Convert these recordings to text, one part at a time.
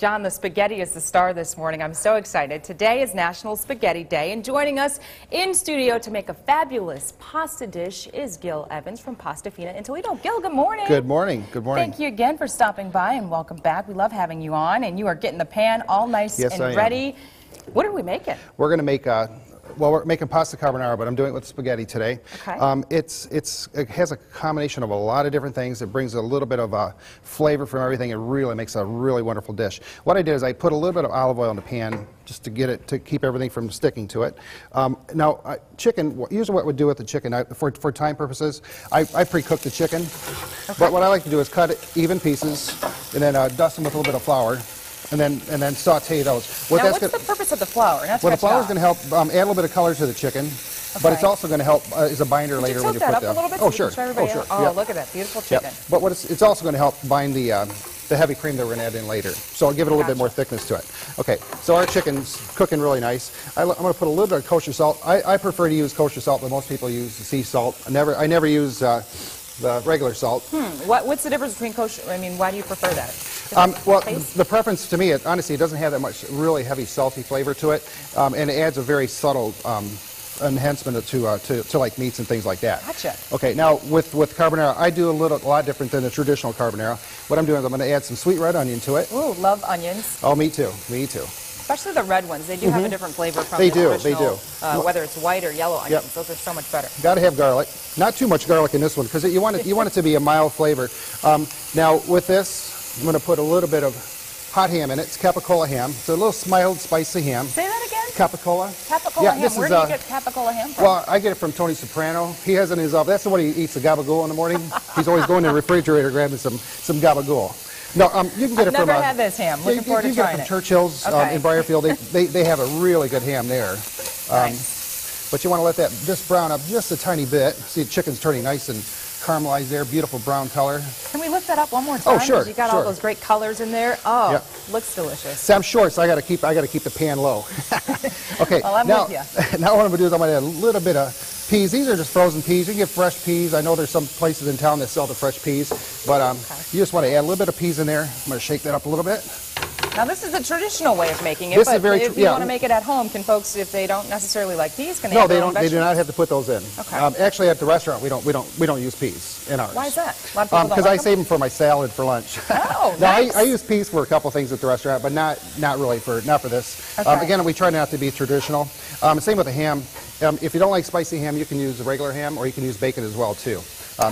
John, the spaghetti is the star this morning. I'm so excited. Today is National Spaghetti Day, and joining us in studio to make a fabulous pasta dish is Gil Evans from Pasta Fina in Toledo. Gil, good morning. Good morning. Good morning. Thank you again for stopping by, and welcome back. We love having you on, and you are getting the pan all nice and ready. What are we making? We're going to make we're making pasta carbonara, but I'm doing it with spaghetti today. Okay. It has a combination of a lot of different things. It brings a little bit of flavor from everything. It really makes a really wonderful dish. What I did is I put a little bit of olive oil in the pan just to get it to keep everything from sticking to it. Now, chicken. Usually, what we do with the chicken, for time purposes, I pre-cook the chicken. Okay. But what I like to do is cut it even pieces and then dust them with a little bit of flour. And then saute those. Now, what's the purpose of the flour? Well, the flour is going to help add a little bit of color to the chicken, but it's also going to help as a binder later when you put that up a little bit. Oh, so sure. Oh, look at that beautiful chicken. Yep. But it's also going to help bind the heavy cream that we're going to add in later. So I'll give it a little bit more thickness to it. Okay. So our chicken's cooking really nice. I'm going to put a little bit of kosher salt. I prefer to use kosher salt, but most people use the sea salt. I never use the regular salt. What's the difference between kosher? I mean, why do you prefer that? Well, the preference to me, honestly, it doesn't have that much really heavy salty flavor to it, and it adds a very subtle enhancement to like meats and things like that. Gotcha. Okay, now with carbonara, I do a lot different than the traditional carbonara. What I'm doing is I'm going to add some sweet red onion to it. Ooh, love onions. Oh, me too. Me too. Especially the red ones. They do have a different flavor from the traditional. They do. Whether it's white or yellow onions, those are so much better. Got to have garlic. Not too much garlic in this one because you want it to be a mild flavor. Now with this, I'm going to put a little bit of hot ham in it. It's capicola ham. It's a little mild, spicy ham. Say that again? Capicola. Capicola ham. Where do you get capicola ham from? Well, I get it from Tony Soprano. He has it in his oven. That's the one he eats the gabagool in the morning. He's always going to the refrigerator grabbing some gabagool. No, you can get it from. I've never had this ham. Looking forward to trying it. You get it from Churchill's in Briarfield. They have a really good ham there. Nice. But you want to let that just brown up just a tiny bit. See, the chicken's turning nice and caramelized there, beautiful brown color. Can we lift that up one more time? Oh, sure. You got all those great colors in there. Oh, looks delicious. See, I'm short, so I got to keep the pan low. Okay. Well, I'm with you. Now what I'm going to do is I'm going to add a little bit of peas. These are just frozen peas. You can get fresh peas. I know there's some places in town that sell the fresh peas, but you just want to add a little bit of peas in there. I'm going to shake that up a little bit. Now, this is the traditional way of making it, but if you want to make it at home, can folks, if they don't necessarily like peas, can they add their own vegetables? They do not have to put those in. Okay. Actually, at the restaurant, we don't use peas in ours. Why is that? A lot of people don't because I save them for my salad for lunch. Oh, now, nice. I use peas for a couple things at the restaurant, but not really for this. Okay. Again, we try not to be traditional. Same with the ham. If you don't like spicy ham, you can use the regular ham, or you can use bacon as well too.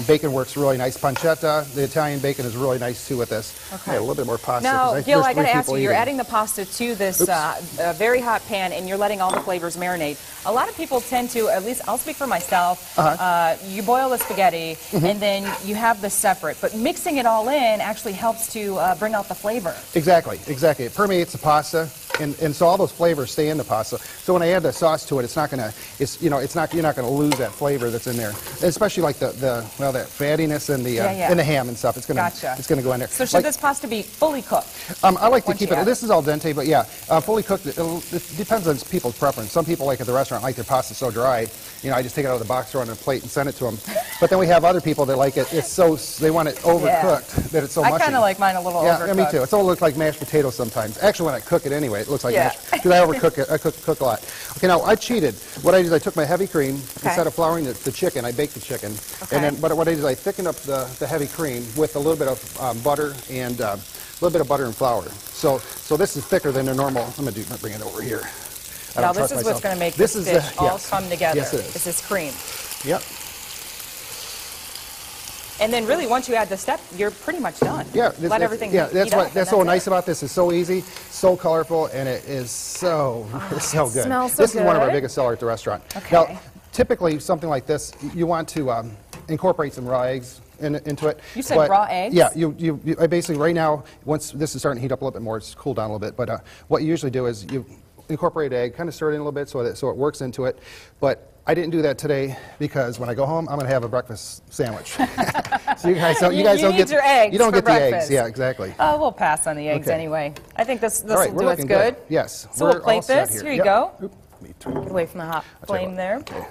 Bacon works really nice. Pancetta, the Italian bacon, is really nice too with this. Okay. A little bit more pasta. Now, Gil, I got to ask you, you're adding the pasta to this very hot pan, and you're letting all the flavors marinate. A lot of people tend to, at least I'll speak for myself, you boil the spaghetti, and then you have this separate. But mixing it all in actually helps to bring out the flavor. Exactly. It permeates the pasta. And so all those flavors stay in the pasta. So when I add the sauce to it, it's not gonna, you're not gonna lose that flavor that's in there. And especially like that fattiness and the ham and stuff. It's gonna go in there. So should this pasta be fully cooked? I like to keep it. This is al dente, but fully cooked. It depends on people's preference. Some people like at the restaurant like their pasta so dry. I just take it out of the box, throw it on a plate, and send it to them. But then we have other people that like it. They want it overcooked that it's so mushy. I kind of like mine a little overcooked. Yeah, me too. It's all look like mashed potatoes sometimes. Actually, when I cook it anyway, it looks like mashed. Because I overcook it. I cook a lot. Okay, now I cheated. What I did is I took my heavy cream instead of flouring the chicken. I baked the chicken, and then what I did is I thickened up the heavy cream with a little bit of butter and a little bit of butter and flour. So this is thicker than the normal. I'm gonna bring it over here. Now this is what's going to make this dish all come together. Yes, it is. It's this cream. Yep. And then really, once you add the step, you're pretty much done. Yeah. Let everything that's so nice about this. It's so easy, so colorful, and it is so good. Smells so this good. is one of our biggest sellers at the restaurant. Okay. Now, typically something like this, you want to incorporate some raw eggs into it. You said raw eggs? Yeah. I basically right now, once this is starting to heat up a little bit more, it's cooled down a little bit. But what you usually do is you incorporate egg, kind of stir it in a little bit so it works into it. But I didn't do that today because when I go home, I'm going to have a breakfast sandwich. So you guys don't get your eggs. You don't get breakfast. the eggs. Yeah, exactly. We'll pass on the eggs anyway. I think this will do us good. Yes. So we'll plate this. Here you go. Oop, Get away from the hot flame there. Okay.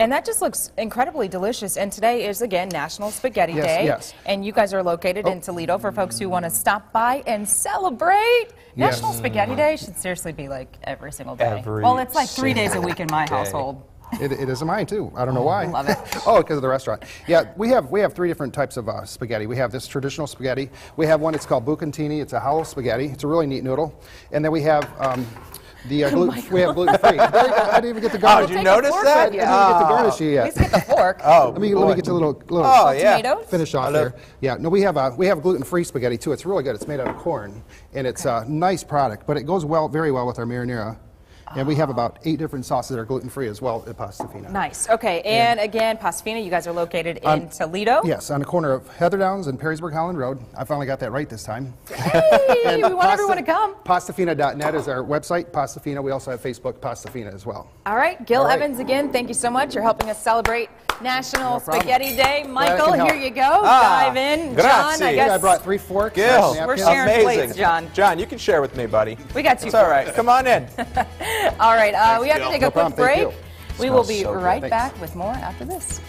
And that just looks incredibly delicious. And today is, again, National Spaghetti Day. Yes. And you guys are located in Toledo for folks who want to stop by and celebrate. Yes. National Spaghetti Day should seriously be like every single day. Well, it's like 3 days a week in my household. It is in mine too. I don't know why. Love it. Oh, because of the restaurant. Yeah, we have 3 different types of spaghetti. We have this traditional spaghetti. We have one. It's called bucatini. It's a hollow spaghetti. It's a really neat noodle. And then we have we have gluten-free. I didn't even get the garnish. Oh, did you notice that? I didn't even get the garnish yet. At least get the fork. Oh, let me get you a little tomatoes. Finish off there. Yeah, no, we have gluten-free spaghetti too. It's really good. It's made out of corn, and it's a nice product, but it goes very well with our marinara. And we have about 8 different sauces that are gluten-free as well at Pasta Fina. Nice. Okay, and again, Pasta Fina, you guys are located in Toledo? Yes, on the corner of Heatherdowns and Perrysburg Holland Road. I finally got that right this time. Hey, we want everyone to come. PastaFina.net is our website, Pasta Fina. We also have Facebook, Pasta Fina as well. All right, Gil Evans, again, thank you so much. You're helping us celebrate National Spaghetti Day. Michael, here you go. Dive in. John, I guess I brought 3 forks. Gil, we're sharing amazing. plates, John. John, you can share with me, buddy. We got 2 It's all right. Come on in. All right, we have to take a quick break. We will be So right good. back with more after this.